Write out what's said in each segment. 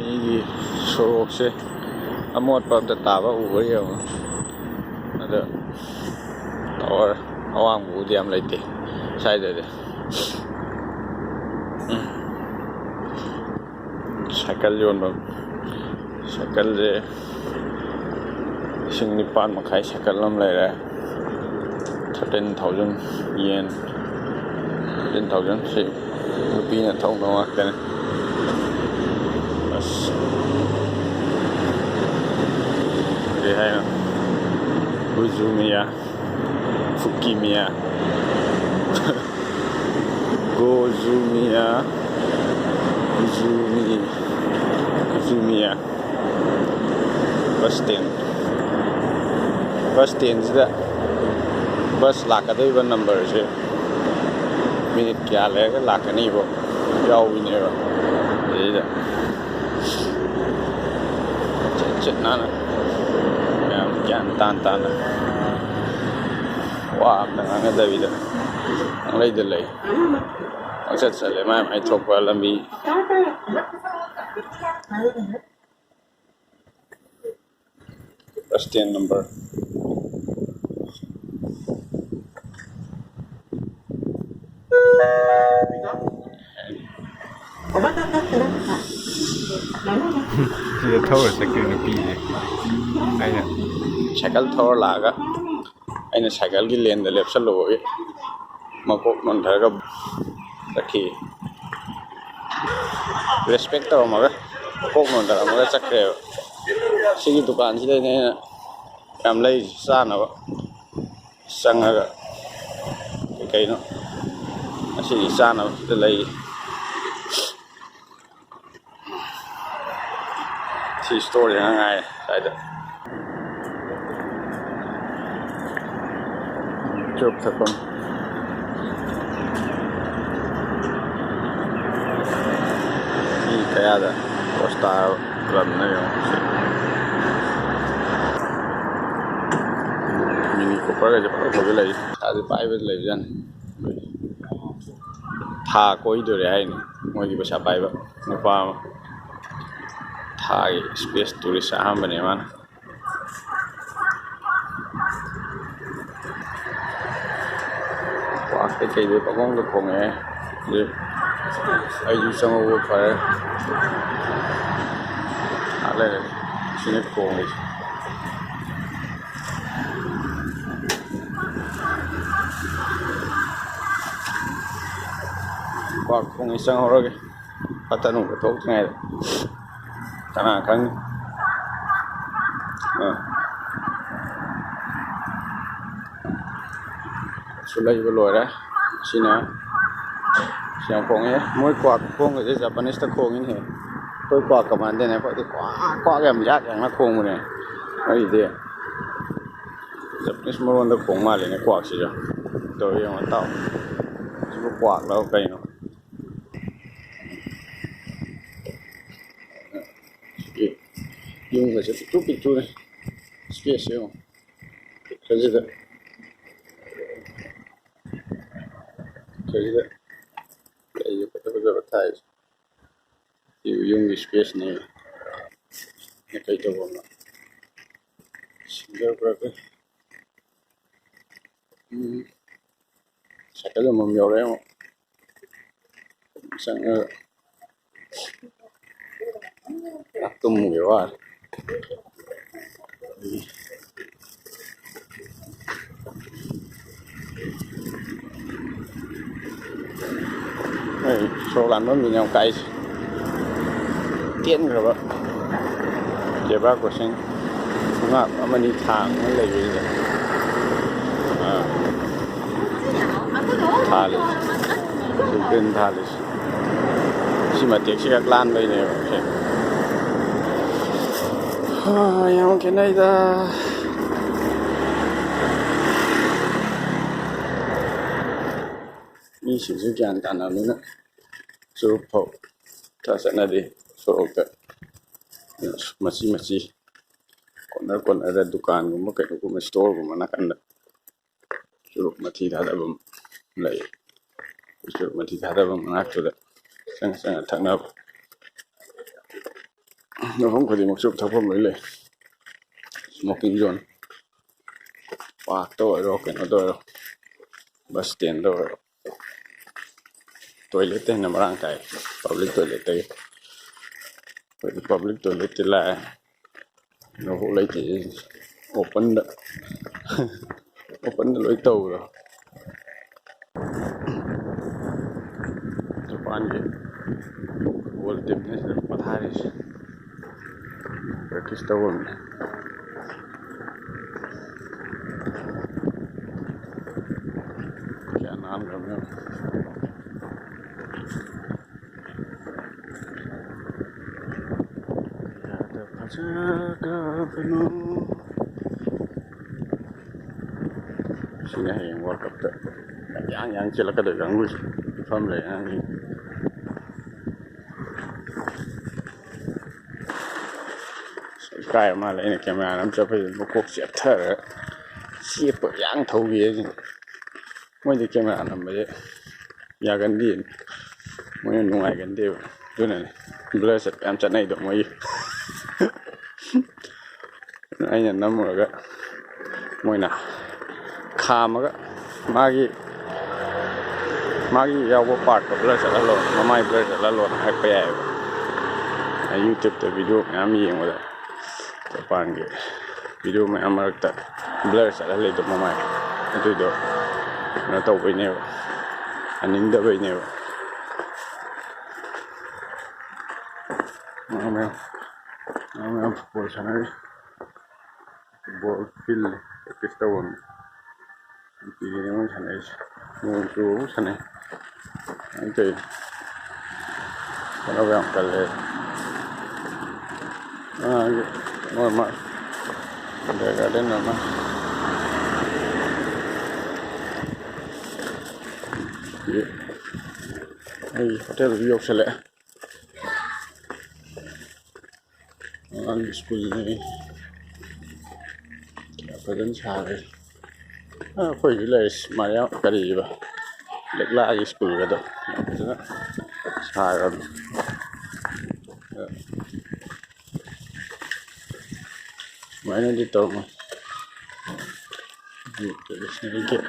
ꯃꯤꯒꯤ ꯁꯣꯔꯣꯛꯁꯦ ꯑꯃꯣꯠꯄ ꯑꯝꯇ ꯇꯥꯕ ꯎꯕ ꯌꯦꯡꯉꯣ ꯑꯗ ꯇꯋꯥꯔ ꯑꯋꯥꯡꯕꯕꯨꯗꯤ ꯌꯥꯝ ꯂꯩꯇꯦ ꯁ꯭ꯋꯥꯏꯗꯗꯤ ꯁꯥꯏꯀꯜ ꯌꯣꯟꯐꯝ ꯁꯥꯏꯀꯜꯁꯦ 9,500 ꯁꯥꯏꯀꯜ ꯑꯃ ꯂꯩꯔꯦ 13,000 ꯌꯦꯟ 13,000 ꯁꯤ ꯅꯨꯄꯤꯅ ꯊꯧꯅꯕ ꯉꯥꯛꯇꯅꯦ ꯑꯁ ꯀꯔꯤ ꯍꯥꯏꯅꯣ ꯒꯨꯖꯨꯃꯤꯌꯥ ꯐꯨꯀꯤꯃꯤꯌꯥ ꯒꯣꯖꯨꯃꯤꯌꯥ ꯒꯨꯖꯨꯃꯤꯌꯥ ꯕꯁ ꯁ꯭ꯇꯦꯟꯁꯤꯗ ꯕꯁ ꯂꯥꯛꯀꯗꯧꯔꯤꯕ ꯅꯝꯕꯔꯁꯦ ꯃꯤꯅꯤꯠ ꯀꯌꯥ ꯂꯩꯔꯒ ꯂꯥꯛꯀꯅꯤꯕꯣ ꯌꯥꯎꯏꯅꯦꯕ ꯑꯗꯩꯗ ꯆꯦꯠ ꯅꯥꯟꯅ ꯌꯥꯝ ꯒ꯭ꯌꯥꯟ ꯇꯥꯅ ꯋꯥ ꯑꯝꯇ ꯉꯥꯡꯅꯗꯕꯤꯗ ꯄꯪꯂꯩꯗ ꯂꯩ ꯄꯪꯆꯠ ꯆꯠꯂꯦ ꯃꯥꯏ ꯊꯣꯛꯄ ꯂꯝꯕꯤ bus stand number sida thawra sakir nupiye ꯑꯩꯅ ꯁꯥꯏꯀꯜ ꯊꯧꯔ ꯂꯥꯛꯑꯒ ꯑꯩꯅ ꯁꯥꯏꯀꯜꯒꯤ ꯂꯦꯟꯗ ꯂꯦꯞꯁꯜꯂꯨꯕꯒꯤ ꯃꯀꯣꯛ ꯅꯣꯟꯊꯔꯒ ꯆꯠꯈꯤ ꯔꯦꯁꯄꯦꯛ ꯇꯧꯔꯝꯃꯒ ꯃꯀꯣꯛ ꯅꯣꯟꯊꯔꯝꯃꯒ ꯆꯠꯈ꯭ꯔꯦꯕ ꯁꯤꯒꯤ ꯗꯨꯀꯥꯟꯁꯤꯗꯩꯅꯦ ꯑꯩꯅ ꯌꯥꯝ ꯂꯩꯔꯤꯁꯤ ꯆꯥꯅꯕ ꯆꯪꯉꯒ ꯀꯩꯅꯣ ꯑꯁꯤꯒꯤ ꯆꯥꯅꯕ ꯁꯤꯗ ꯂꯩ ꯁꯤ ꯁ꯭ꯇꯣꯔꯁꯤ ꯉꯥꯏꯔꯦ ꯁ꯭ꯋꯥꯏꯗ ꯆꯨꯔꯨꯞ ꯊꯛꯐꯝ ꯃꯤ ꯀꯌꯥꯗ ꯄꯣꯁ ꯇꯥꯔꯕ ꯂꯝꯅ ꯌꯦꯡꯉꯣ ꯃꯤꯅꯤ ꯀꯨꯄꯔꯒꯁꯦ ꯐꯖ ꯂꯩ ꯏꯁꯥꯁꯦ ꯄꯥꯏꯕꯗ ꯂꯩꯕꯖꯥꯠꯅꯤ ꯊꯥ ꯀꯣꯏꯗꯣꯔꯦ ꯍꯥꯏꯅꯤ ꯃꯣꯏꯒꯤ ꯄꯩꯁꯥ ꯄꯥꯏꯕ ꯅꯨꯄꯥ ꯑꯃ ꯊꯥꯒꯤ ꯁ꯭ꯄꯦꯁ ꯇꯨꯔꯤꯁ ꯑꯍꯥꯟꯕꯅꯦ ꯃꯥꯅ ꯀ꯭ꯋꯥꯛ ꯀꯩꯀꯩꯗꯤ ꯄꯪꯈꯣꯡꯗ ꯈꯣꯡꯉꯛꯑꯦ ꯍꯧꯖꯤꯛ ꯑꯩꯁꯨ ꯆꯪꯍꯧꯕ ꯐꯔꯦ ꯂꯩꯔꯦ ꯁꯤꯅ ꯈꯣꯡꯉꯤꯁꯦ ꯀ꯭ꯋꯥꯛ ꯈꯣꯡꯉꯤ ꯆꯪꯍꯧꯔꯒꯦ ꯐꯠꯇ ꯅꯨꯡꯗ ꯊꯣꯛꯇ꯭ꯔꯤꯉꯩꯗ ꯀꯅꯥ ꯈꯪꯅꯤ ꯁꯨ ꯂꯩꯕ ꯂꯣꯏꯔꯦ ꯁꯤꯅ ꯁꯤ ꯌꯥꯝ ꯈꯣꯡꯉꯦ ꯃꯣꯏ ꯀ꯭ꯋꯥꯛ ꯈꯣꯡꯕꯁꯦ ꯖꯄꯥꯅꯤꯁꯇ ꯈꯣꯡꯉꯤꯅꯦ ꯑꯩꯈꯣꯏ ꯀ꯭ꯋꯥꯛ ꯀꯃꯥꯟꯗꯦꯅꯦ ꯑꯩꯈꯣꯏꯗꯤ ꯀ꯭ꯋꯥꯛ ꯌꯥꯝ ꯌꯥꯡꯅ ꯈꯣꯡꯕꯅꯦ ꯑꯩꯗꯤ ꯖꯄꯥꯅꯤꯁ ꯃꯔꯣꯟꯗ ꯈꯣꯡ ꯃꯥꯜꯂꯦꯅꯦ ꯀ꯭ꯋꯥꯛꯁꯤꯁꯨ ꯇꯧ ꯌꯦꯡꯉꯣ ꯇꯥꯎ ꯁꯤꯕꯨ ꯀ꯭ꯋꯥꯛꯂꯣ ꯀꯩꯅꯣ ꯌꯨꯝꯒꯁꯦ ꯄꯤꯛꯇ꯭ꯔꯨ ꯄꯤꯛꯇ꯭ꯔꯨꯅꯦ ꯁ꯭ꯄꯦꯁ ꯌꯦꯡꯉꯣ ꯄꯤꯛꯈ꯭ꯔꯁꯤꯗ ꯂꯩꯁꯦ ꯐꯖ ꯊꯥꯏꯁꯦ ꯌꯨꯝꯒꯤ ꯁ꯭ꯄꯦꯁꯅꯦ ꯀꯩ ꯇꯧꯕ ꯁꯤꯡꯖꯔ ꯁꯥꯏꯀꯜ ꯑꯃꯃꯝ ꯌꯧꯔꯛꯑꯦ ꯑꯃꯨꯛ ꯆꯪꯉꯒ ꯇꯨꯝꯃꯨꯒꯦ ꯋꯥꯔꯦ ꯁꯣꯔꯣꯛ ꯂꯥꯟꯐꯝꯗꯨꯅ ꯌꯥꯝ ꯀꯥꯏꯁꯦ ꯇꯦꯟꯈ꯭ꯔꯕ ꯖꯦꯕ꯭ꯔꯥ ꯀ꯭ꯔꯣꯁꯤꯡ ꯈꯣꯡꯉꯥꯞ ꯑꯃꯅꯤ ꯊꯥꯡꯉ ꯂꯩꯕꯁꯤꯗ ꯊꯥꯜꯂꯤꯁꯦ ꯒ꯭ꯔꯤꯟ ꯊꯥꯜꯂꯤꯁꯦ ꯁꯤ ꯃꯇꯦꯛꯁꯤ ꯈꯛ ꯂꯥꯟꯕꯩꯅꯦꯕ ꯌꯥꯝ ꯈꯦꯠꯅꯩꯗ ꯃꯤꯁꯤꯡꯁꯨ ꯒ꯭ꯌꯥꯟ ꯇꯥꯅꯕꯅꯤꯅ ꯆꯨꯔꯨꯞ ꯐꯥꯎ ꯆꯠꯅꯗꯦ ꯁꯣꯔꯣꯛꯇ ꯃꯆꯤ ꯀꯣꯟꯅꯔꯗ ꯗꯨꯀꯥꯟꯒꯨꯝꯕ ꯀꯩꯅꯣꯒꯨꯝꯕ ꯁ꯭ꯇꯣꯔꯒꯨꯝꯕ ꯅꯥꯀꯟꯗ ꯆꯨꯔꯨꯞ ꯃꯊꯤ ꯊꯥꯗꯐꯝ ꯂꯩ ꯆꯨꯔꯨꯞ ꯃꯊꯤ ꯊꯥꯗꯐꯝ ꯃꯅꯥꯛꯇꯨꯗ ꯆꯪꯉ ꯊꯛꯅꯕ mafam khudimak chuk thapam loi le smoking zone park to ro keno to bus stand to toilet te na marang kai public toilet te public toilet te la nó cũng lấy chỉ open đó open lối tàu rồi cho bạn cái wall tip này sẽ bắt hai cái tàu này cái nan rồi nhá sini yang World Cup tu, yang cila kada ganggu, faham le yang ni. Cái mà lấy này camera nắm cho phải một cuộc xếp thở, xếp bự yang thâu ghế gì, mỗi cái camera nắm vậy, nhà gần đi, mỗi người ngoài gần đi, chỗ này blur set em chặt này được mấy, anh nhận nắm rồi cái, mỗi nào. Khamaga magi yawo part ko blur sa lalo mamai blur sa lalo na pa ya YouTube te video ngam yeng wala to pangi video me amarakta blur sa lalo to mamai atu do na to bai ne aning da bai ne ngam po sanai ball fill kistawan ini pun sana muncul sana nanti kalau yang kali normal ada nama hotel view sele school ni apa dan cari akhoi là Maria Gari ba lek la cái school cái đó sai rồi mấy nó đi tàu mà cái kia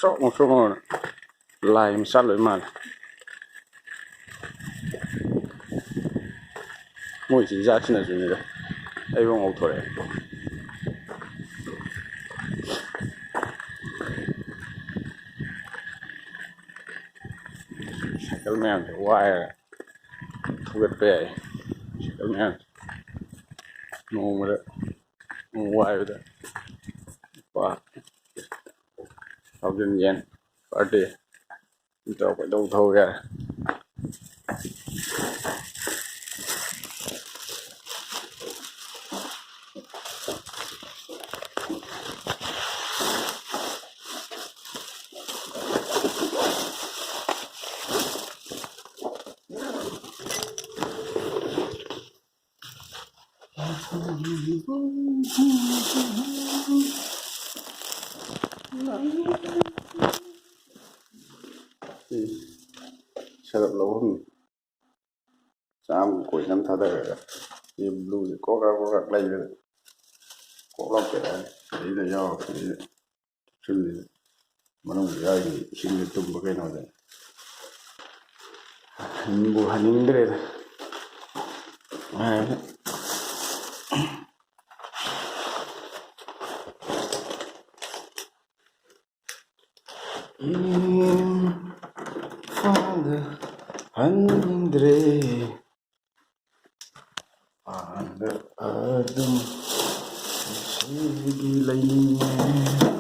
số một lại mà sát lưỡi mà mỗi chỉ ra trên là gì đấy đây không ổn thôi cái mèo thì quay thu gặt về cái mèo ngon mà đấy ngon quay rồi đấy và học dân gian party cho phải đâu thôi ra sẽ được lâu hơn sao cuối năm thà đời thì blue thì có các đây rồi có lắm cái đấy là do cái sinh mà nó bị ai sinh liên tục cái nào đấy hình hình cái này Andre ada adum segi lainnya